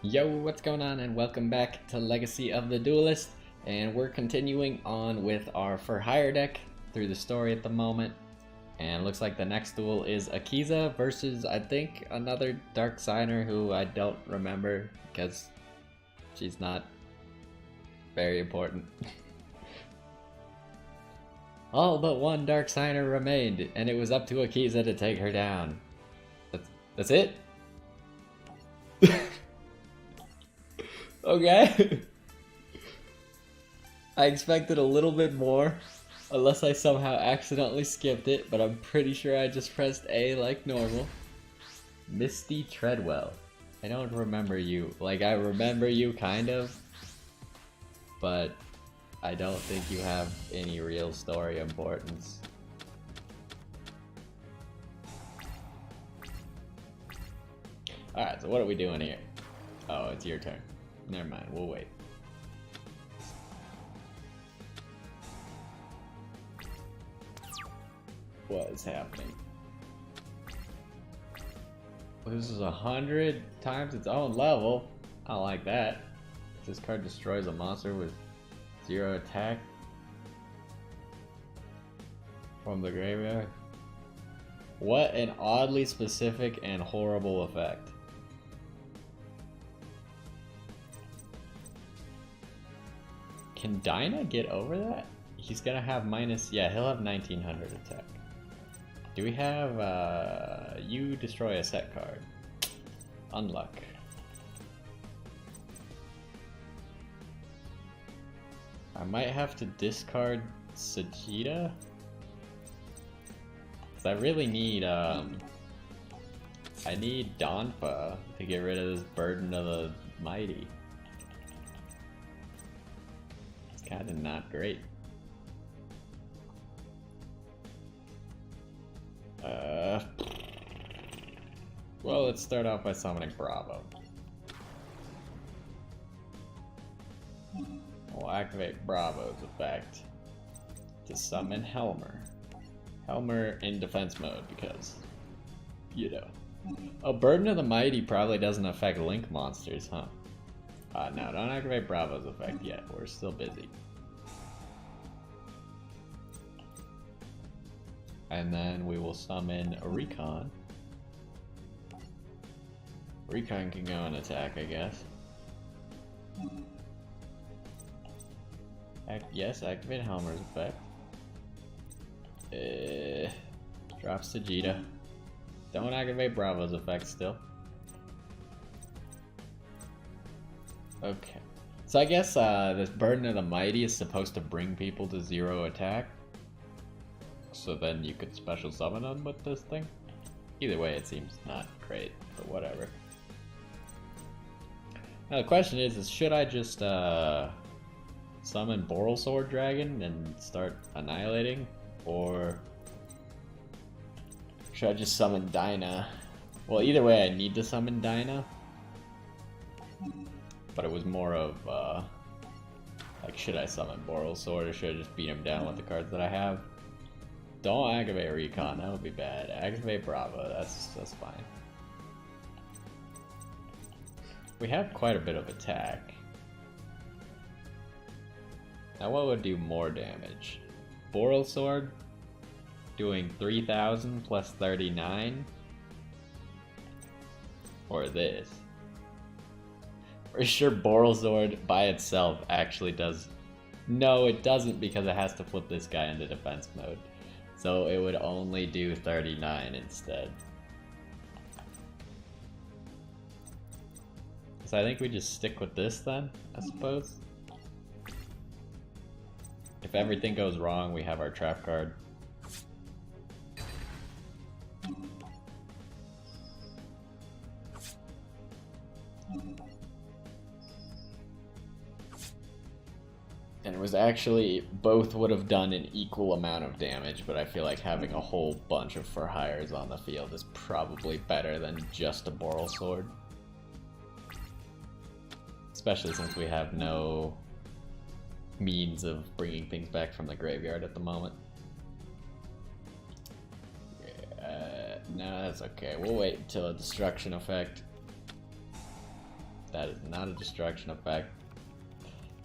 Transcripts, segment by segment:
Yo, what's going on, and welcome back to Legacy of the Duelist, and we're continuing on with our For Hire deck through the story at the moment, and looks like the next duel is Akiza versus, I think, another Dark Signer who I don't remember because she's not very important. All but one Dark Signer remained, and it was up to Akiza to take her down. That's it? Okay. I expected a little bit more, unless I somehow accidentally skipped it, but I'm pretty sure I just pressed A like normal. Misty Treadwell. I don't remember you. Like, I remember you kind of, but I don't think you have any real story importance. Alright, so what are we doing here? Oh, it's your turn. Never mind, we'll wait. What is happening? Loses 100 times its own level. I don't like that. This card destroys a monster with 0 attack from the graveyard. What an oddly specific and horrible effect. Can Dinah get over that? He's gonna have minus, yeah, he'll have 1900 attack. Do we have, you destroy a set card. Unluck. I might have to discard Sajida. Cause I really need, I need Donpha to get rid of this Burden of the Mighty. Kinda not great. Well, let's start off by summoning Bravo. We'll activate Bravo's effect to summon Helmer. Helmer in defense mode because, you know. Oh, Burden of the Mighty probably doesn't affect Link monsters, huh? No, don't activate Bravo's effect yet. We're still busy. And then we will summon a Recon. Recon can go and attack, I guess. Yes, activate Helmer's effect. Drop Sajida. Don't activate Bravo's effect still. Okay. So I guess this Burden of the Mighty is supposed to bring people to 0 attack. So then you could special summon them with this thing. Either way, it seems not great, but whatever. Now the question is should I just summon Boral Sword Dragon and start annihilating? Or should I just summon Dinah? Well, either way, I need to summon Dinah. But it was more of, like, should I summon Boral Sword or should I just beat him down with the cards that I have? Don't activate Recon, that would be bad. Activate Bravo, that's fine. We have quite a bit of attack. Now what would do more damage? Boral Sword doing 3000 plus 39? Or this? Pretty sure Boral Sword by itself actually does... No, it doesn't because it has to flip this guy into defense mode. So it would only do 39 instead. So I think we just stick with this then, I suppose. If everything goes wrong, we have our trap card. And it was actually, both would have done an equal amount of damage, but I feel like having a whole bunch of For Hires on the field is probably better than just a Boral Sword. Especially since we have no means of bringing things back from the graveyard at the moment. No, that's okay. We'll wait until a destruction effect. That is not a destruction effect.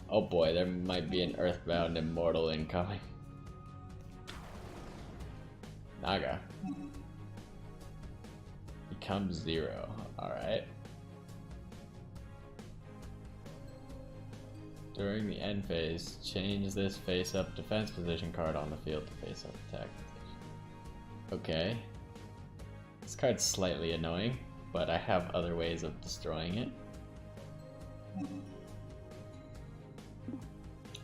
Oh boy, there might be an Earthbound Immortal incoming. Naga. Becomes 0. Alright. During the end phase, change this face-up defense position card on the field to face-up attack position. Okay. This card's slightly annoying, but I have other ways of destroying it.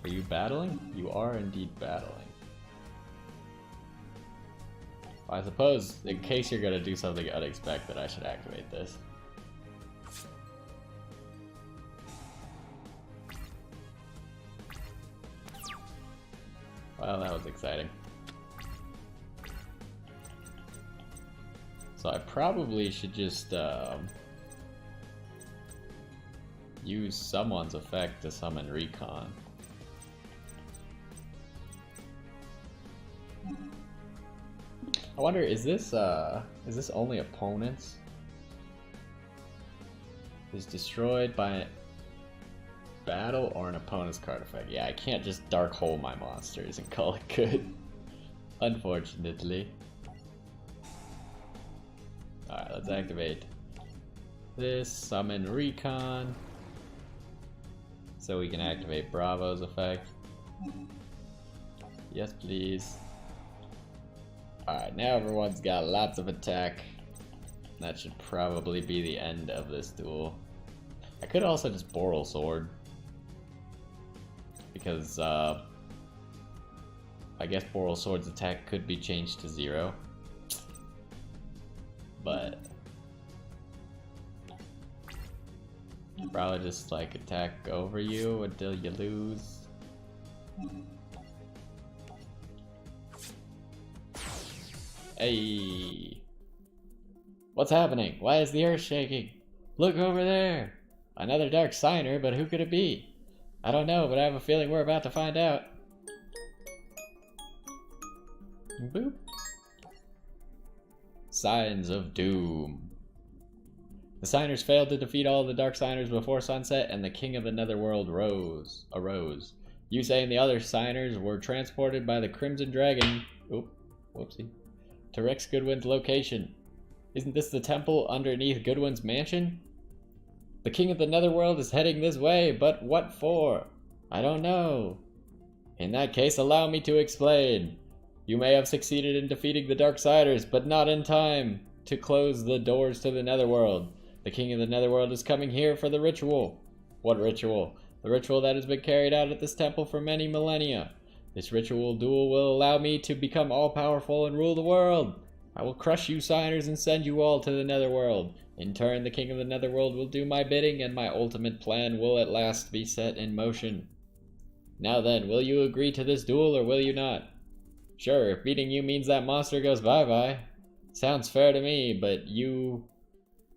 Are you battling? You are indeed battling. I suppose, in case you're gonna do something unexpected, I should activate this. Well, that was exciting. So I probably should just use someone's effect to summon Recon. I wonder, is this only opponents? Is destroyed by battle or an opponent's card effect? Yeah, I can't just dark hole my monsters and call it good. Unfortunately. Alright, let's activate this, summon Recon, so we can activate Bravo's effect. Yes, please. Alright, now everyone's got lots of attack. That should probably be the end of this duel. I could also just Boral Sword, because I guess Boral Sword's attack could be changed to 0. But probably just like attack over you until you lose. Hey, what's happening? Why is the earth shaking? Look over there! Another dark signer, but who could it be? I don't know, but I have a feeling we're about to find out. Boop. Signs of Doom. The signers failed to defeat all the dark signers before sunset, and the king of the netherworld arose. Yugioh and the other signers were transported by the Crimson Dragon whoopsie, to Rex Goodwin's location. Isn't this the temple underneath Goodwin's mansion? The king of the netherworld is heading this way, but what for? I don't know. In that case, allow me to explain. You may have succeeded in defeating the Darksiders, but not in time to close the doors to the Netherworld. The King of the Netherworld is coming here for the ritual. What ritual? The ritual that has been carried out at this temple for many millennia. This ritual duel will allow me to become all-powerful and rule the world. I will crush you signers and send you all to the Netherworld. In turn, the King of the Netherworld will do my bidding, and my ultimate plan will at last be set in motion. Now then, will you agree to this duel or will you not? Sure, if beating you means that monster goes bye-bye. Sounds fair to me, but you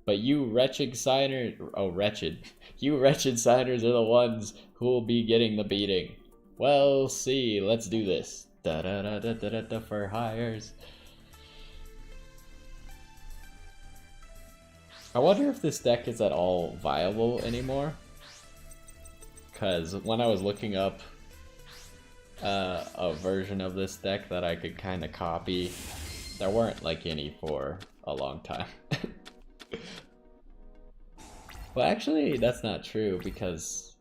wretched signers... Oh, wretched. You wretched signers are the ones who will be getting the beating. Well, see, let's do this. Da-da-da-da-da-da for hires. I wonder if this deck is at all viable anymore. Because when I was looking up a version of this deck that I could kind of copy, there weren't like any for a long time. Well, actually, that's not true, because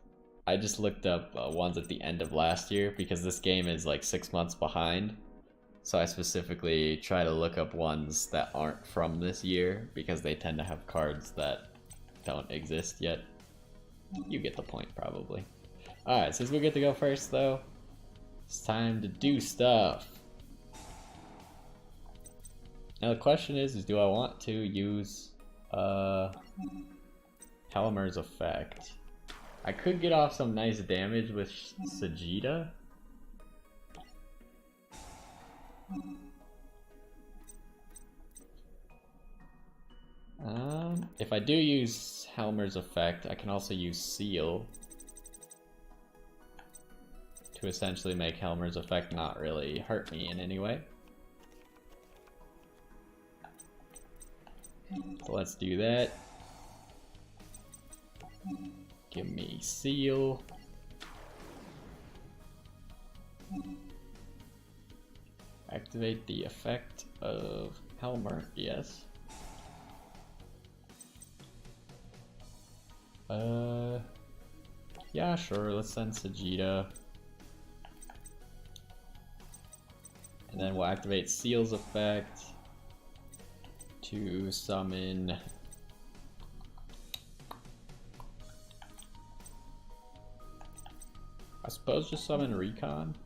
I just looked up ones at the end of last year, because this game is like 6 months behind. So I specifically try to look up ones that aren't from this year, because they tend to have cards that don't exist yet. You get the point, probably. Alright, since we get to go first, though, it's time to do stuff. Now the question is do I want to use Helmer's effect? I could get off some nice damage with Sagitta. If I do use Helmer's effect, I can also use Seal to essentially make Helmer's effect not really hurt me in any way. So let's do that. Give me Seal. Activate the effect of Helmer, yes. Yeah, sure, let's send Sagitta. And then we'll activate Seal's effect to summon I suppose just summon Recon.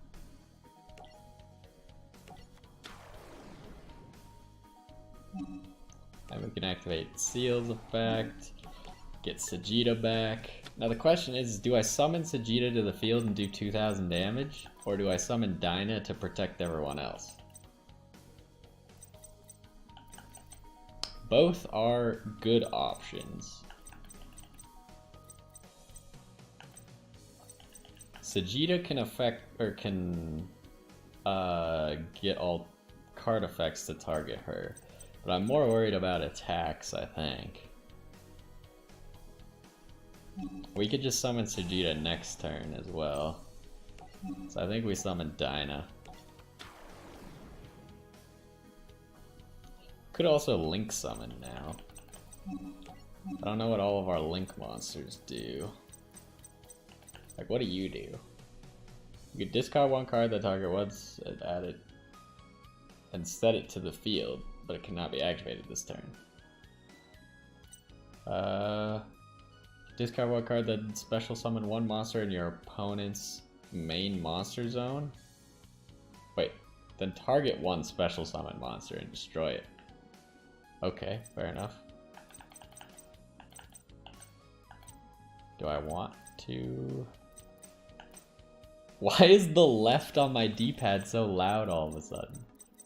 And we can activate Seal's effect, get Sagitta back. Now the question is, do I summon Sagitta to the field and do 2000 damage? Or do I summon Dinah to protect everyone else? Both are good options. Sagitta can affect, or can get all card effects to target her. But I'm more worried about attacks, I think. We could just summon Sagitta next turn as well. So I think we summon Dinah. Could also Link summon now. I don't know what all of our Link monsters do. Like, what do you do? You could discard one card that target was added and set it to the field, but it cannot be activated this turn. Discard one card that special summon one monster in your opponent's main monster zone. Wait, then target one special summon monster and destroy it. Okay, fair enough. Do I want to? Why is the left on my D-pad so loud all of a sudden?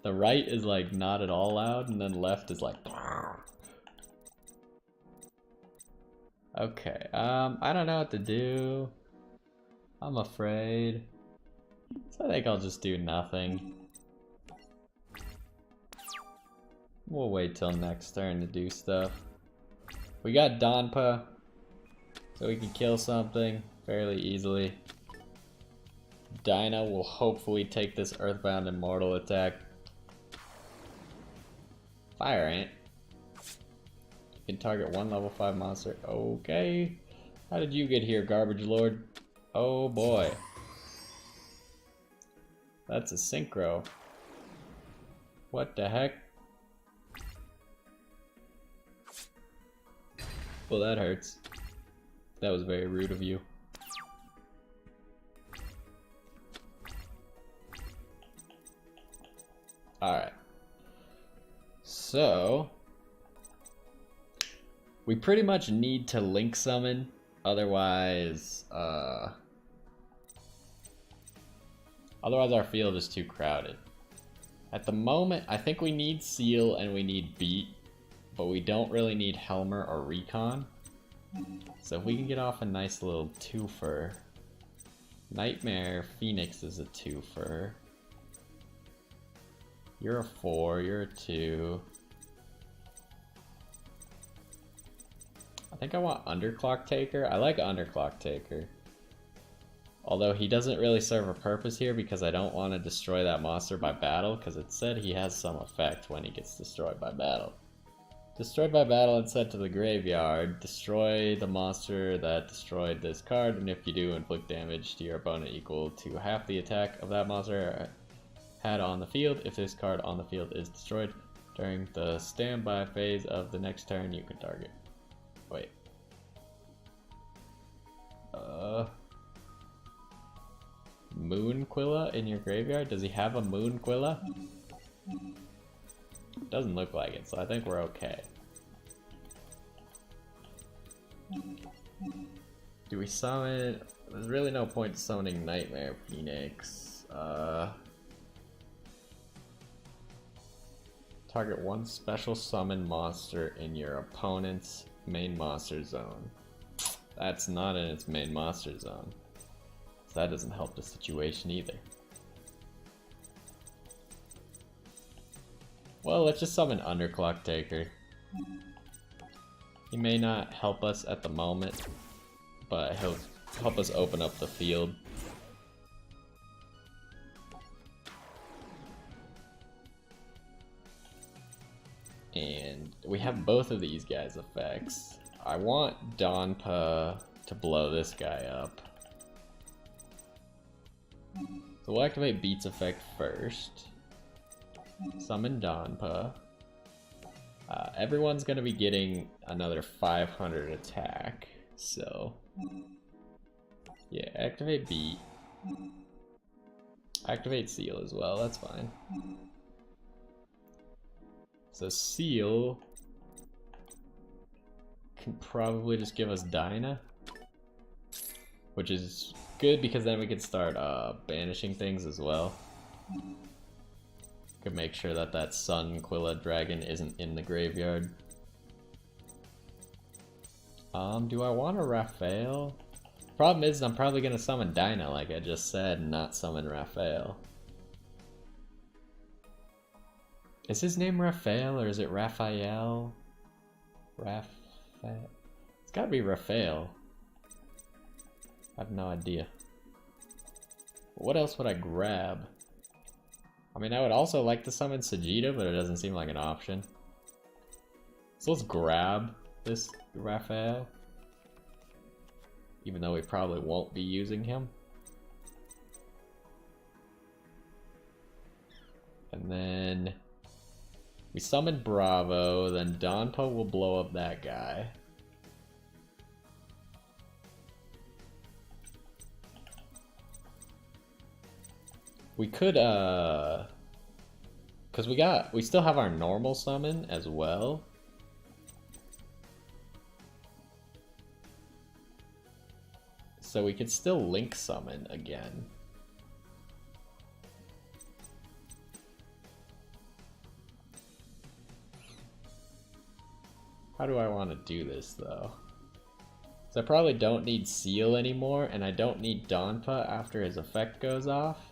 The right is like not at all loud, and then left is like. Okay, I don't know what to do. I'm afraid. So I think I'll just do nothing. We'll wait till next turn to do stuff. We got Donpa, so we can kill something fairly easily. Dinah will hopefully take this Earthbound Immortal attack. Fire Ant. You can target one level 5 monster. Okay. How did you get here, Garbage Lord? Oh boy. That's a synchro. What the heck? Well, that hurts. That was very rude of you. Alright. So we pretty much need to Link summon, otherwise our field is too crowded. At the moment, I think we need Seal and we need Beat, but we don't really need Helmer or Recon. So if we can get off a nice little twofer. Nightmare Phoenix is a twofer. You're a 4, you're a 2. I think I want Underclock Taker. I like Underclock Taker. Although he doesn't really serve a purpose here because I don't want to destroy that monster by battle, because it said he has some effect when he gets destroyed by battle. Destroyed by battle and sent to the graveyard. Destroy the monster that destroyed this card, and if you do, inflict damage to your opponent equal to half the attack of that monster had on the field. If this card on the field is destroyed during the standby phase of the next turn, you can target. Wait. Moonquilla in your graveyard? Does he have a Moonquilla? Doesn't look like it, so I think we're okay. Do we summon? There's really no point summoning Nightmare Phoenix. Target one special summon monster in your opponent's main monster zone. That's not in its main monster zone. So that doesn't help the situation either. Well, let's just summon Underclock Taker. He may not help us at the moment, but he'll help us open up the field. And we have both of these guys' effects. I want Donpa to blow this guy up. So we'll activate Beat's effect first. Summon Donpa. Everyone's gonna be getting another 500 attack, so yeah, activate Beat. Activate Seal as well, that's fine. So Seal can probably just give us Dyna, which is good because then we can start banishing things as well. Could make sure that that Sun Quilla Dragon isn't in the graveyard. Do I want a Raphael? Problem is, I'm probably gonna summon Dyna like I just said, and not summon Raphael. Is his name Raphael or is it Raphael? Raphael? It's gotta be Raphael. I have no idea. What else would I grab? I mean, I would also like to summon Sagitta, but it doesn't seem like an option. So let's grab this Raphael. Even though we probably won't be using him. And then we summon Bravo, then Donpa will blow up that guy. We could, cause we still have our normal summon as well. So we could still link summon again. How do I want to do this though? So I probably don't need Seal anymore, and I don't need Donpa after his effect goes off.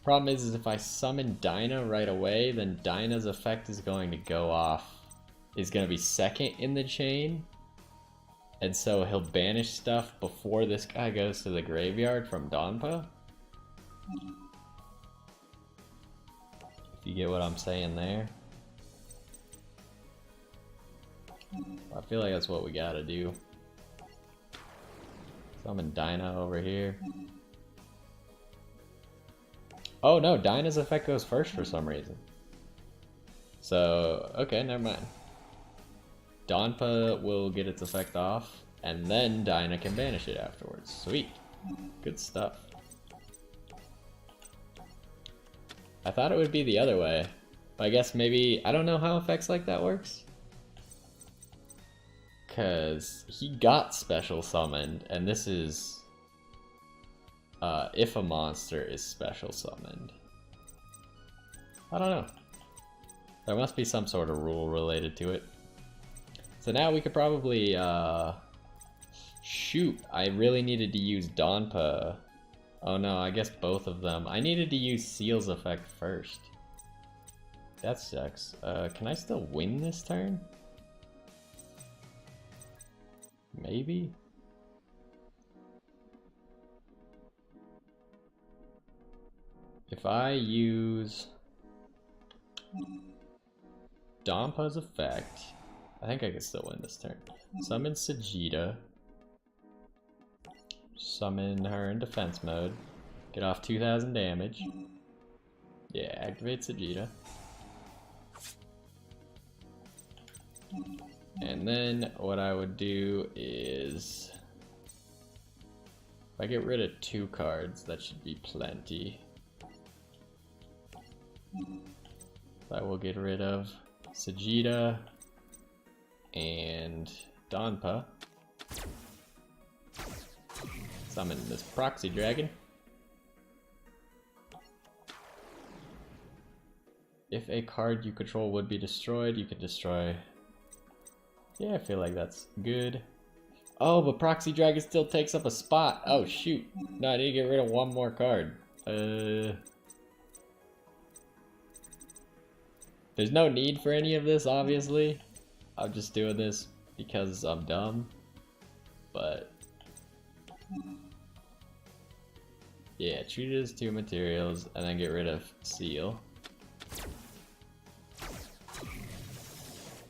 Problem is if I summon Dyna right away, then Dyna's effect is going to go off. Is going to be second in the chain. And so he'll banish stuff before this guy goes to the graveyard from Donpa. If you get what I'm saying there. I feel like that's what we gotta do. Summon Dyna over here. Oh no, Dyna's effect goes first for some reason. So, okay, never mind. Donpa will get its effect off, and then Dyna can banish it afterwards. Sweet. Good stuff. I thought it would be the other way. But I guess maybe, I don't know how effects like that works. Because he got special summoned, and this is if a monster is special summoned. I don't know. There must be some sort of rule related to it. So now we could probably, shoot, I really needed to use Donpa. Oh no, I guess both of them. I needed to use Seal's effect first. That sucks. Can I still win this turn? Maybe? If I use Donpa's effect, I think I can still win this turn. Summon Sagitta. Summon her in defense mode. Get off 2,000 damage. Yeah, activate Sagitta. And then what I would do is, if I get rid of 2 cards, that should be plenty. I will get rid of Sagitta and Donpa. Summon this proxy dragon. If a card you control would be destroyed, you could destroy. Yeah, I feel like that's good. Oh, but proxy dragon still takes up a spot. Oh shoot. No, I need to get rid of 1 more card. There's no need for any of this, obviously. I'm just doing this because I'm dumb, but yeah, treat it as 2 materials and then get rid of seal.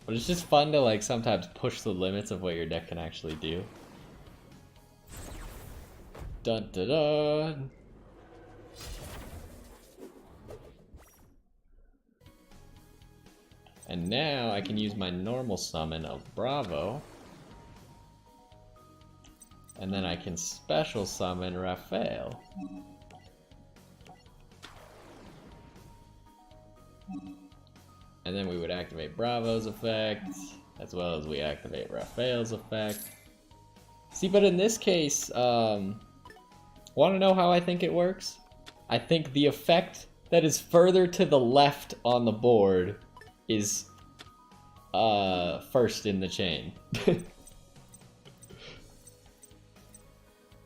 But it's just fun to like sometimes push the limits of what your deck can actually do. Dun dun dun! And now I can use my normal summon of Bravo. And then I can special summon Raphael. And then we would activate Bravo's effect, as well as we activate Raphael's effect. See, but in this case, want to know how I think it works? I think the effect that is further to the left on the board is first in the chain.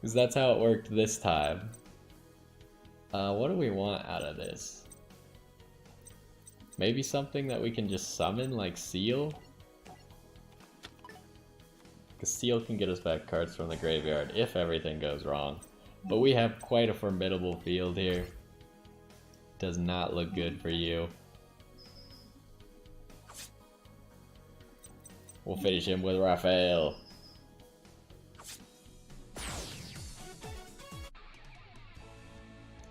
Because that's how it worked this time. What do we want out of this? Maybe something that we can just summon, like Seal? Because Seal can get us back cards from the graveyard if everything goes wrong. But we have quite a formidable field here. Does not look good for you. We'll finish him with Raphael.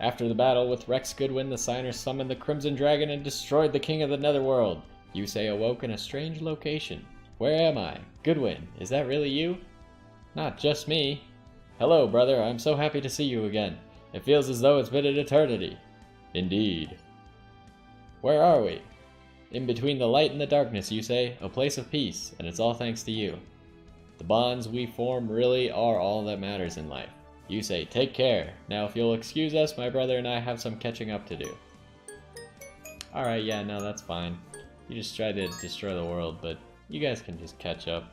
After the battle with Rex Goodwin, the Signer summoned the Crimson Dragon and destroyed the King of the Netherworld. Yusei awoke in a strange location. Where am I? Goodwin, is that really you? Not just me. Hello, brother, I'm so happy to see you again. It feels as though it's been an eternity. Indeed. Where are we? In between the light and the darkness, Yusei, a place of peace, and it's all thanks to you. The bonds we form really are all that matters in life. Yusei, take care. Now if you'll excuse us, my brother and I have some catching up to do. Alright, yeah, no, that's fine. You just tried to destroy the world, but you guys can just catch up.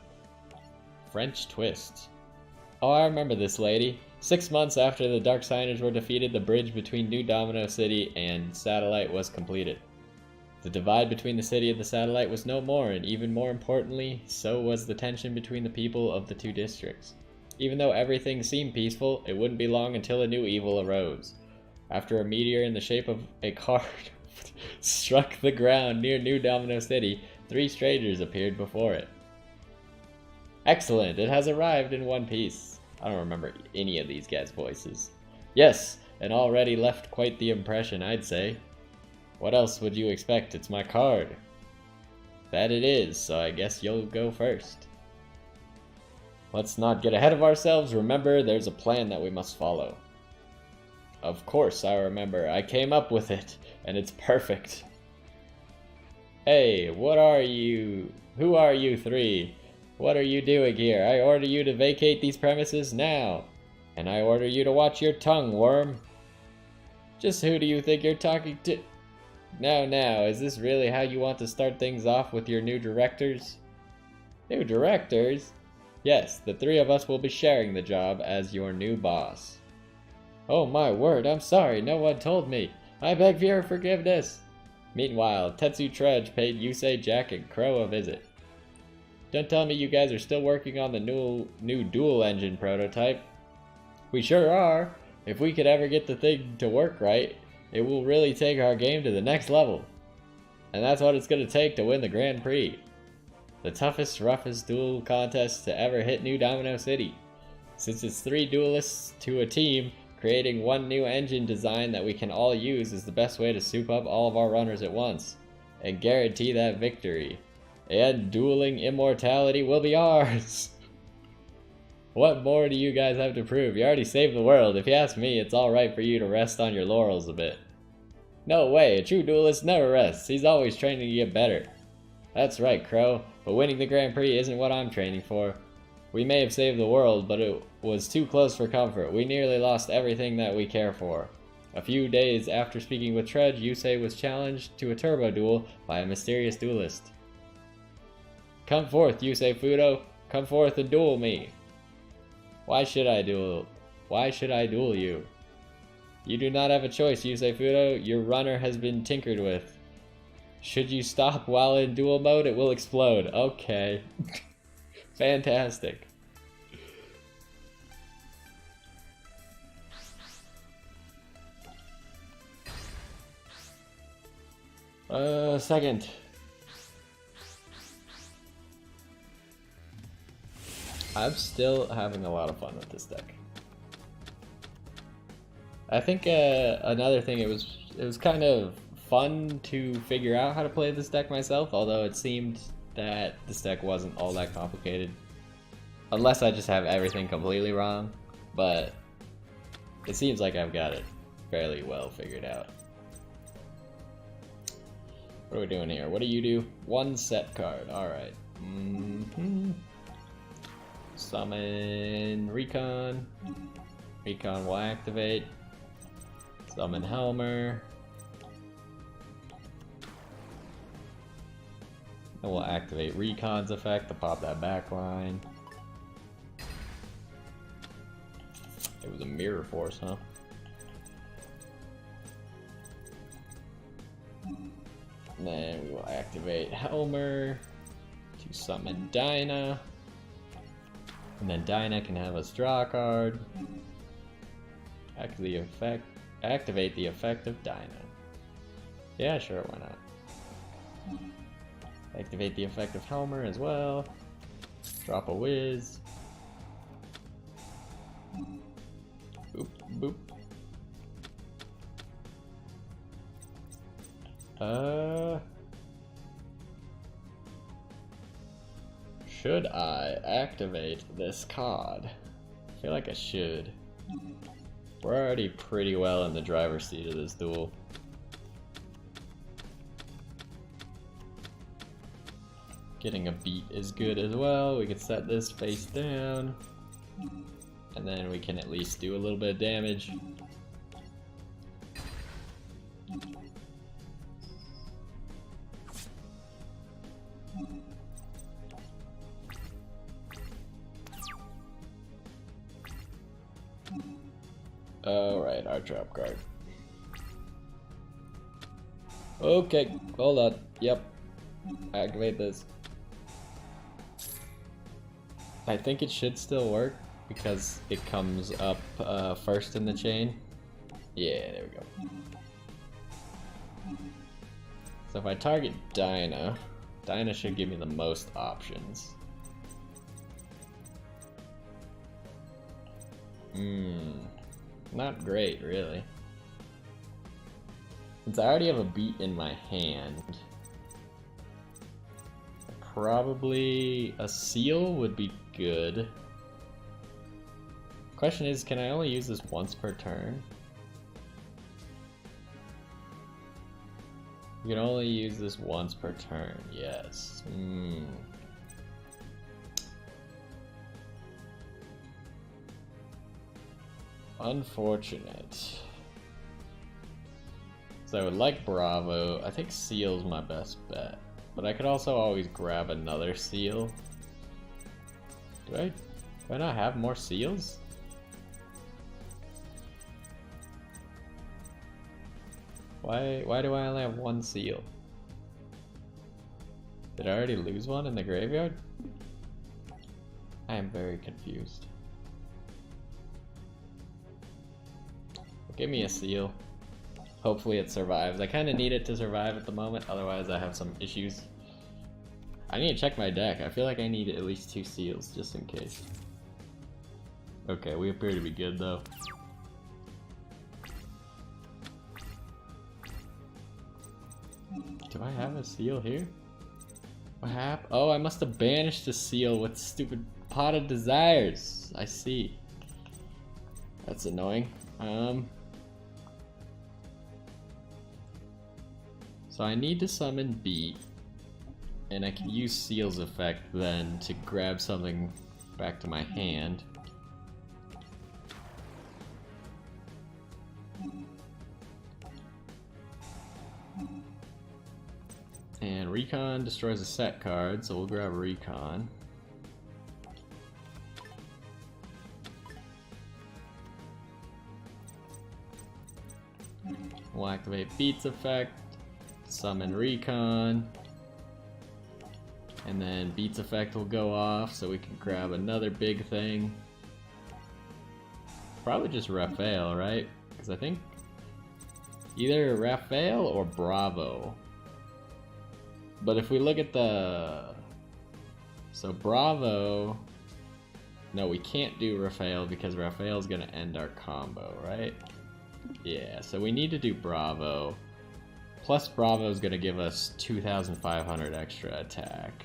French twist. Oh, I remember this lady. 6 months after the Dark Signers were defeated, the bridge between New Domino City and Satellite was completed. The divide between the city and the satellite was no more, and even more importantly, so was the tension between the people of the two districts. Even though everything seemed peaceful, it wouldn't be long until a new evil arose. After a meteor in the shape of a card struck the ground near New Domino City, 3 strangers appeared before it. Excellent, it has arrived in one piece. I don't remember any of these guys' voices. Yes, and already left quite the impression, I'd say. What else would you expect? It's my card. That it is, so I guess you'll go first. Let's not get ahead of ourselves. Remember, there's a plan that we must follow. Of course, I remember. I came up with it, and it's perfect. Hey, what are you? Who are you 3? What are you doing here? I order you to vacate these premises now. And I order you to watch your tongue, worm. Just who do you think you're talking to? Now, is this really how you want to start things off with your new directors? New directors? Yes, the 3 of us will be sharing the job as your new boss. Oh my word, I'm sorry, no one told me. I beg for your forgiveness. Meanwhile, Tetsu Trudge paid Yusei, Jack, and Crow a visit. Don't tell me you guys are still working on the new dual engine prototype. We sure are. If we could ever get the thing to work right, it will really take our game to the next level. And that's what it's going to take to win the Grand Prix. The toughest, roughest duel contest to ever hit New Domino City. Since it's 3 duelists to a team, creating one new engine design that we can all use is the best way to soup up all of our runners at once, and guarantee that victory. And dueling immortality will be ours! What more do you guys have to prove? You already saved the world. If you ask me, it's alright for you to rest on your laurels a bit. No way, a true duelist never rests. He's always training to get better. That's right, Crow, but winning the Grand Prix isn't what I'm training for. We may have saved the world, but it was too close for comfort. We nearly lost everything that we care for. A few days after speaking with Trudge, Yusei was challenged to a turbo duel by a mysterious duelist. Come forth, Yusei Fudo. Come forth and duel me. Why should I duel you? You do not have a choice, Yusei Fudo. Your runner has been tinkered with. Should you stop while in duel mode, it will explode. Okay. Fantastic. Second. I'm still having a lot of fun with this deck. I think another thing, it was kind of fun to figure out how to play this deck myself, although it seemed that this deck wasn't all that complicated. Unless I just have everything completely wrong, but it seems like I've got it fairly well figured out. What are we doing here? What do you do? One set card, alright. Summon Recon. Recon will activate. Summon Helmer. And we'll activate Recon's effect to pop that back line. It was a Mirror Force, huh? And then we will activate Helmer to summon Dinah. And then Dinah can have us draw a card. Activate the effect of Dinah. Yeah, sure, why not? Activate the effect of Helmer as well. Drop a whiz. Boop, boop. Should I activate this card? I feel like I should. We're already pretty well in the driver's seat of this duel. Getting a beat is good as well. We can set this face down. And then we can at least do a little bit of damage. Alright, our trap card. Okay, hold on. Yep. Activate this. I think it should still work because it comes up first in the chain. Yeah, there we go. So if I target Dinah, Dinah should give me the most options. Not great, really. Since I already have a beat in my hand, probably a seal would be good. Question is, can I only use this once per turn? You can only use this once per turn, yes. Unfortunate. So I would like Bravo. I think Seal's my best bet. But I could also always grab another Seal. Do I not have more Seals? Why do I only have one Seal? Did I already lose one in the graveyard? I am very confused. Give me a Seal. Hopefully it survives. I kind of need it to survive at the moment, otherwise I have some issues. I need to check my deck. I feel like I need at least 2 Seals, just in case. Okay, we appear to be good though. Do I have a Seal here? What happened? Oh, I must have banished a Seal with stupid Pot of Desires. I see. That's annoying. So I need to summon Beat, and I can use Seal's effect then to grab something back to my hand. And Recon destroys a set card, so we'll grab Recon. We'll activate Beat's effect. Summon Recon, And then Beats effect will go off, so we can grab another big thing. Probably just Raphael, right? Because I think either Raphael or Bravo. But if we look at the... So Bravo... No, we can't do Raphael because Raphael's gonna end our combo, right? Yeah, so we need to do Bravo. Plus Bravo's gonna give us 2,500 extra attack.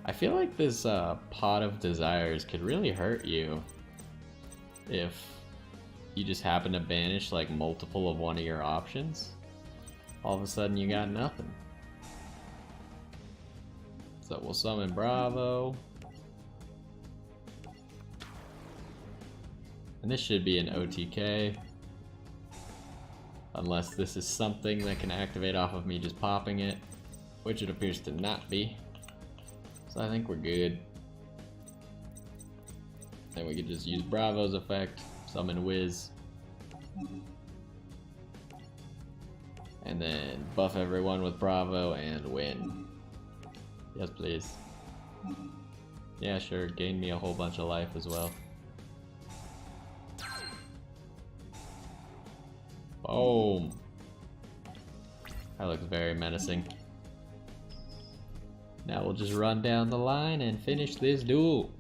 I feel like this Pot of Desires could really hurt you if you just happen to banish like multiple of one of your options. All of a sudden you got nothing. So we'll summon Bravo. And this should be an OTK. Unless this is something that can activate off of me just popping it, which it appears to not be. So I think we're good. Then we could just use Bravo's effect, summon Wiz. And then buff everyone with Bravo and win. Yes, please. Yeah, sure, gain me a whole bunch of life as well. Boom. That looks very menacing. Now we'll just run down the line and finish this duel.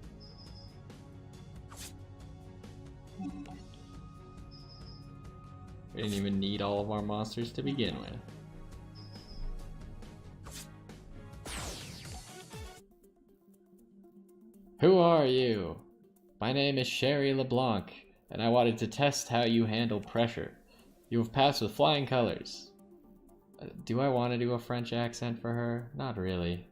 We didn't even need all of our monsters to begin with. Who are you? My name is Sherry LeBlanc, and I wanted to test how you handle pressure. You have passed with flying colors. Do I want to do a French accent for her? Not really.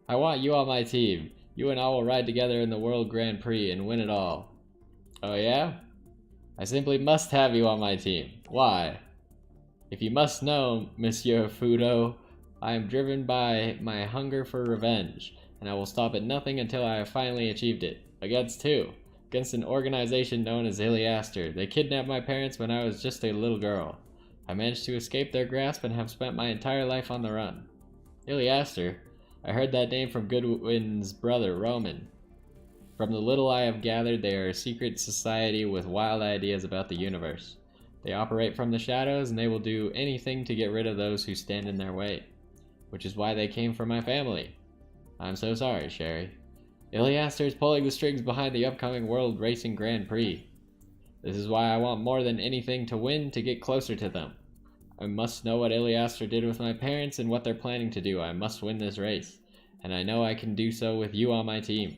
I want you on my team. You and I will ride together in the World Grand Prix and win it all. Oh yeah? I simply must have you on my team. Why? If you must know, Monsieur Fudo, I am driven by my hunger for revenge, and I will stop at nothing until I have finally achieved it. Against who? Against an organization known as Iliaster. They kidnapped my parents when I was just a little girl. I managed to escape their grasp and have spent my entire life on the run. Iliaster? I heard that name from Goodwin's brother, Roman. From the little I have gathered, they are a secret society with wild ideas about the universe. They operate from the shadows, and they will do anything to get rid of those who stand in their way. Which is why they came for my family. I'm so sorry, Sherry. Iliaster is pulling the strings behind the upcoming World Racing Grand Prix. This is why I want more than anything to win to get closer to them. I must know what Iliaster did with my parents and what they're planning to do. I must win this race, and I know I can do so with you on my team.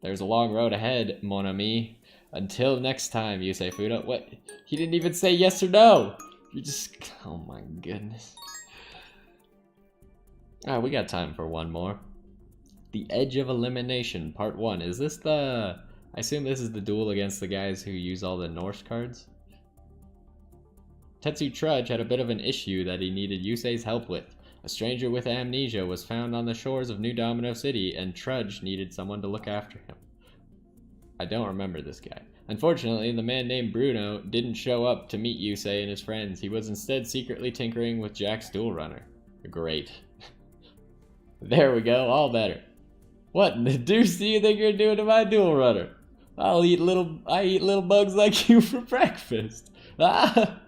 There's a long road ahead, mon ami. Until next time, Yusei Fudo. What? He didn't even say yes or no! You just... Oh my goodness. Alright, we got time for one more. The Edge of Elimination, Part 1. Is this the... I assume this is the duel against the guys who use all the Norse cards? Tetsu Trudge had a bit of an issue that he needed Yusei's help with. A stranger with amnesia was found on the shores of New Domino City, and Trudge needed someone to look after him. I don't remember this guy. Unfortunately, the man named Bruno didn't show up to meet Yusei and his friends. He was instead secretly tinkering with Jack's Duel Runner. Great. There we go, all better. What in the deuce do you think you're doing to my Duel Runner? I eat little bugs like you for breakfast. Ah!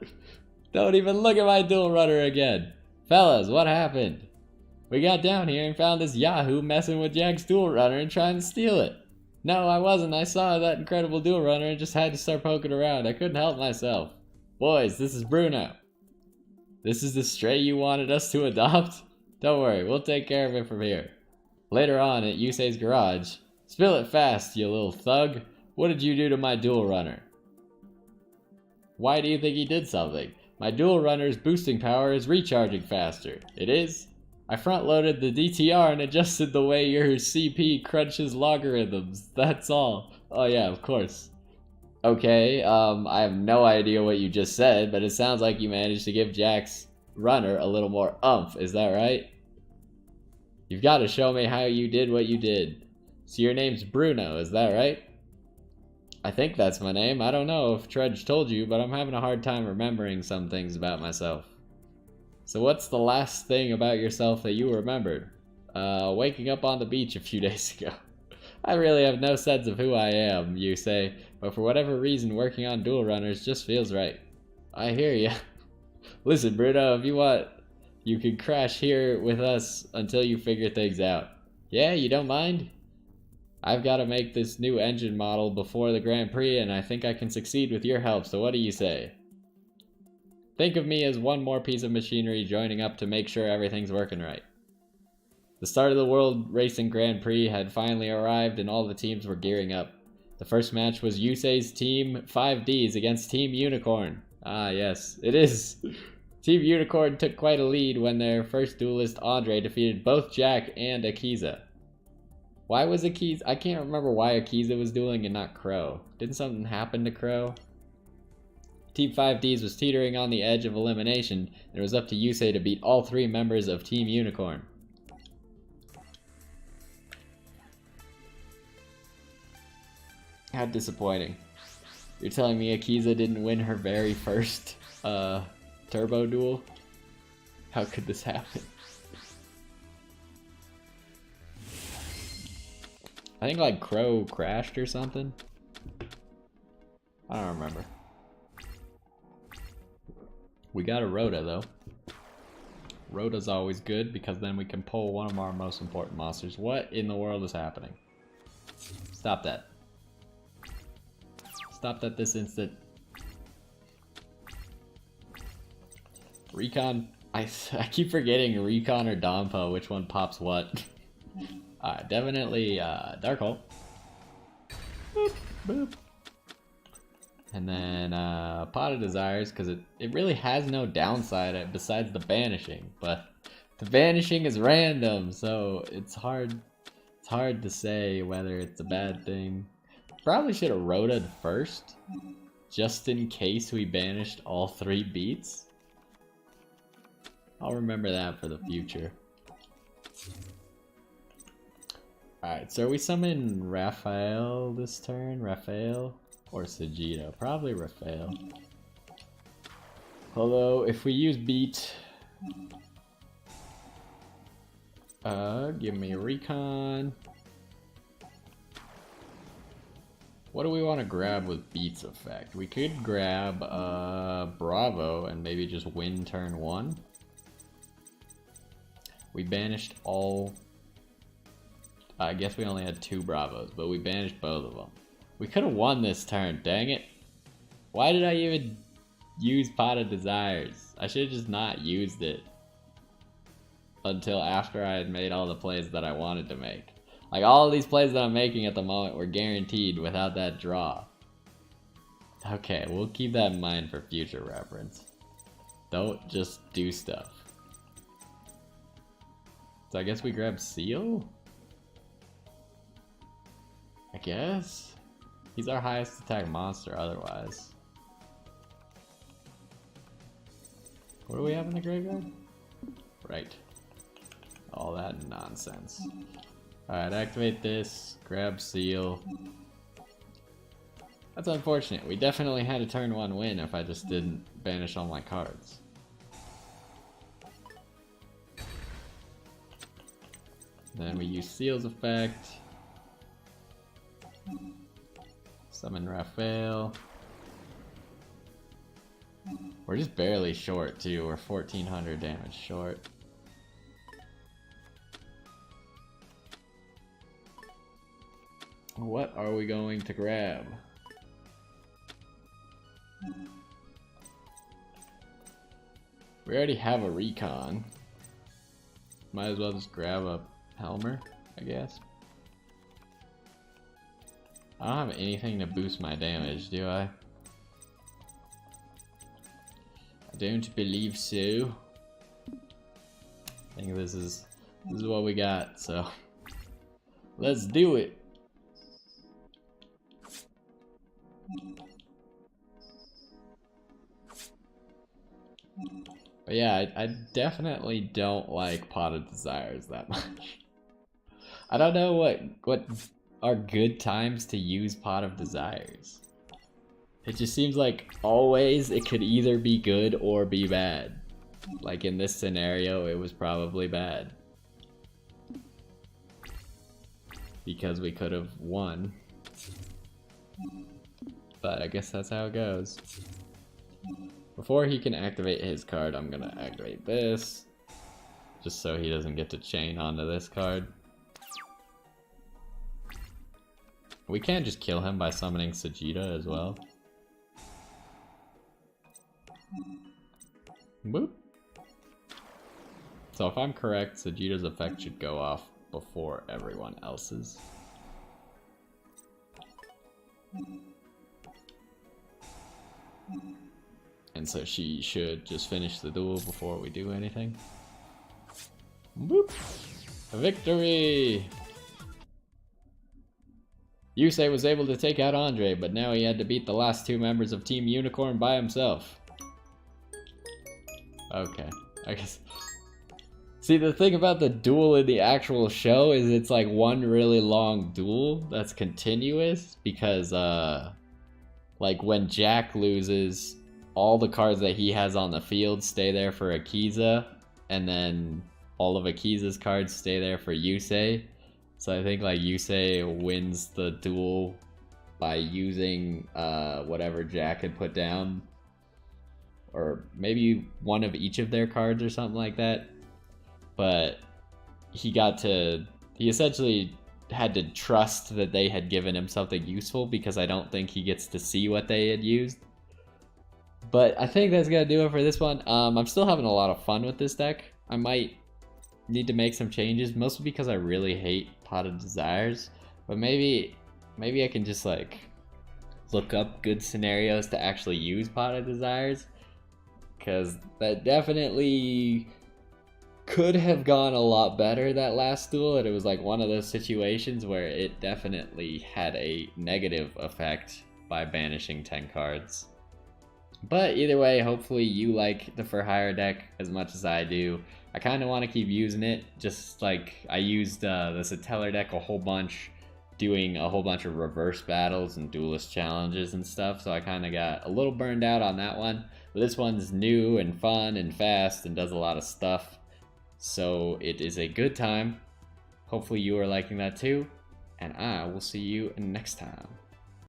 Don't even look at my Duel Runner again. Fellas, what happened? We got down here and found this Yahoo messing with Jack's Duel Runner and trying to steal it. No, I wasn't. I saw that incredible Duel Runner and just had to start poking around. I couldn't help myself. Boys, this is Bruno. This is the stray you wanted us to adopt? Don't worry, we'll take care of it from here. Later on at Yusei's garage. Spill it fast, you little thug. What did you do to my Duel Runner? Why do you think he did something? My Duel Runner's boosting power is recharging faster. It is? I front-loaded the DTR and adjusted the way your CP crunches logarithms. That's all. Oh yeah, of course. Okay, I have no idea what you just said, but it sounds like you managed to give Jack's runner a little more oomph. Is that right? You've got to show me how you did what you did. So your name's Bruno, is that right? I think that's my name. I don't know if Trudge told you, but I'm having a hard time remembering some things about myself. So what's the last thing about yourself that you remembered? Waking up on the beach a few days ago. I really have no sense of who I am, you say, but for whatever reason working on Duel Runners just feels right. I hear ya. Listen, Bruno, if you want, you can crash here with us until you figure things out. Yeah, you don't mind? I've got to make this new engine model before the Grand Prix, and I think I can succeed with your help, so what do you say? Think of me as one more piece of machinery joining up to make sure everything's working right. The start of the World Racing Grand Prix had finally arrived, and all the teams were gearing up. The first match was Yusei's Team 5Ds against Team Unicorn. Ah, yes, it is. Team Unicorn took quite a lead when their first duelist, Andre, defeated both Jack and Akiza. Why was Akiza? I can't remember why Akiza was dueling and not Crow. Didn't something happen to Crow? Team 5Ds was teetering on the edge of elimination, and it was up to Yusei to beat all three members of Team Unicorn. How disappointing. You're telling me Akiza didn't win her very first turbo duel? How could this happen? I think like Crow crashed or something. I don't remember. We got a Rhoda though. Rhoda's always good because then we can pull one of our most important monsters. What in the world is happening? Stop that. Stop that this instant. Recon. I keep forgetting Recon or Dompo, which one pops what. Alright, definitely Dark Hole. Boop, boop. And then Pot of Desires, because it really has no downside besides the banishing. But the banishing is random, so it's hard to say whether it's a bad thing. Probably should have Rota'd first, just in case we banished all three beats. I'll remember that for the future. Alright, so are we summoning Raphael this turn? Raphael or Sagitta? Probably Raphael. Although, if we use beat... give me a Recon. What do we want to grab with Beat's effect? We could grab Bravo and maybe just win turn 1. We banished all... I guess we only had 2 Bravos, but we banished both of them. We could have won this turn, dang it. Why did I even use Pot of Desires? I should have just not used it until after I had made all the plays that I wanted to make. Like, all of these plays that I'm making at the moment were guaranteed without that draw. Okay, we'll keep that in mind for future reference. Don't just do stuff. So I guess we grab Seal? I guess? He's our highest attack monster otherwise. What do we have in the graveyard? Right. All that nonsense. Alright, activate this, grab Seal. That's unfortunate. We definitely had a turn 1 win if I just didn't banish all my cards. Then we use Seal's effect. Summon Raphael. We're just barely short too. We're 1400 damage short. What are we going to grab? We already have a Recon. Might as well just grab a Helmer, I guess. I don't have anything to boost my damage, do I? I don't believe so. I think this is what we got, so let's do it. But yeah, I definitely don't like Pot of Desires that much. I don't know what are good times to use Pot of Desires? It just seems like always it could either be good or be bad. Like in this scenario, it was probably bad. Because we could have won. But I guess that's how it goes. Before he can activate his card, I'm gonna activate this. Just so he doesn't get to chain onto this card. We can't just kill him by summoning Sagitta as well. Boop. So if I'm correct, Sagitta's effect should go off before everyone else's. And so she should just finish the duel before we do anything. Boop! Victory! Yusei was able to take out Andre, but now he had to beat the last two members of Team Unicorn by himself. Okay, I guess. See, the thing about the duel in the actual show is it's like one really long duel that's continuous because, like when Jack loses, all the cards that he has on the field stay there for Akiza, and then all of Akiza's cards stay there for Yusei. So I think like Yusei wins the duel by using whatever Jack had put down. Or maybe one of each of their cards or something like that. But he essentially had to trust that they had given him something useful because I don't think he gets to see what they had used. But I think that's gonna do it for this one. I'm still having a lot of fun with this deck. I might need to make some changes, mostly because I really hate Pot of Desires. But maybe I can just like look up good scenarios to actually use Pot of Desires. Because that definitely could have gone a lot better that last duel, and it was like one of those situations where it definitely had a negative effect by banishing 10 cards. But either way, hopefully you like the For Hire deck as much as I do. I kind of want to keep using it, just like I used the Satellar deck a whole bunch, doing a whole bunch of reverse battles and duelist challenges and stuff, so I kind of got a little burned out on that one. But this one's new and fun and fast and does a lot of stuff, so it is a good time. Hopefully you are liking that too, and I will see you next time.